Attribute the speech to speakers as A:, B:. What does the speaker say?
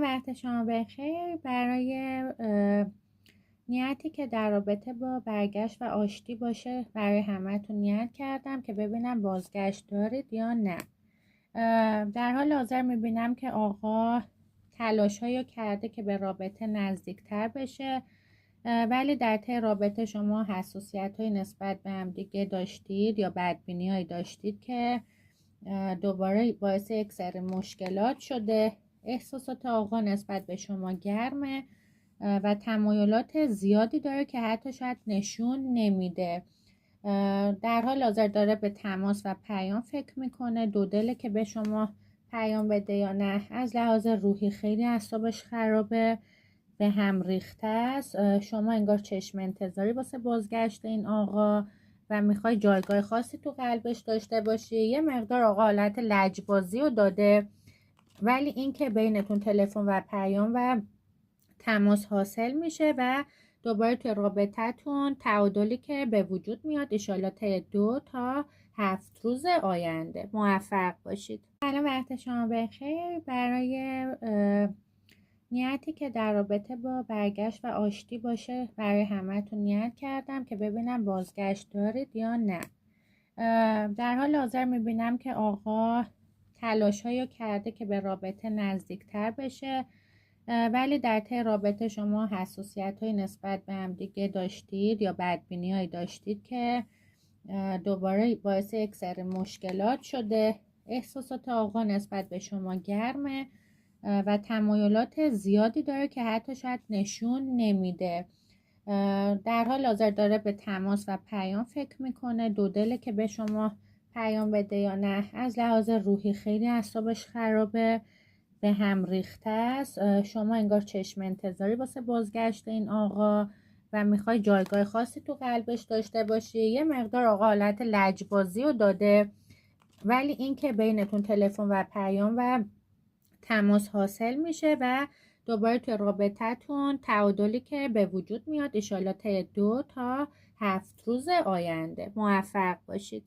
A: وقت شما بخیر. برای نیتی که در رابطه با برگشت و آشتی باشه برای همه‌تون نیت کردم که ببینم بازگشت دارید یا نه. در حال حاضر میبینم که آقا تلاش‌هایی کرده که به رابطه نزدیکتر بشه، ولی در طی رابطه شما حساسیت‌های نسبت به هم دیگه داشتید یا بدبینی‌هایی داشتید که دوباره باعث یک سری مشکلات شده. احساسات آقا نسبت به شما گرمه و تمایلات زیادی داره که حتی شاید نشون نمیده. در حال حاضر داره به تماس و پیام فکر میکنه، دو دله که به شما پیام بده یا نه. از لحاظ روحی خیلی اعصابش خرابه، به هم ریخته است. شما انگار چشم انتظاری واسه بازگشت این آقا و میخوای جایگاه خاصی تو قلبش داشته باشی. یه مقدار آقا حالت لجبازی رو داده، ولی این که بینتون تلفن و پیام و تماس حاصل میشه و دوباره توی رابطتون تعادلی که به وجود میاد. ایشالا طی 2 تا 7 روز آینده موفق باشید. سلام، وقت شما بخیر. برای نیتی که در رابطه با برگشت و آشتی باشه برای همه‌تون نیت کردم که ببینم بازگشت دارید یا نه. در حال حاضر میبینم که آقا تلاش‌هایی کرده که به رابطه نزدیکتر بشه، ولی در طی رابطه شما حساسیت‌های نسبت به هم دیگه داشتید یا بدبینی‌هایی داشتید که دوباره باعث یک سری مشکلات شده. احساسات آقا نسبت به شما گرمه و تمایلات زیادی داره که حتی شاید نشون نمیده. در حال حاضر داره به تماس و پیام فکر میکنه، دو دله که به شما پیام بده یا نه. از لحاظ روحی خیلی اعصابش خرابه، به هم ریخته است. شما انگار چشم انتظاری واسه بازگشت این آقا و میخوای جایگاه خاصی تو قلبش داشته باشی. یه مقدار آقا حالت لجبازی رو داده، ولی این که بینتون تلفن و پیام و تماس حاصل میشه و دوباره توی رابطتون تعادلی که به وجود میاد. ایشالا طی 2 تا 7 روز آینده موفق باشید.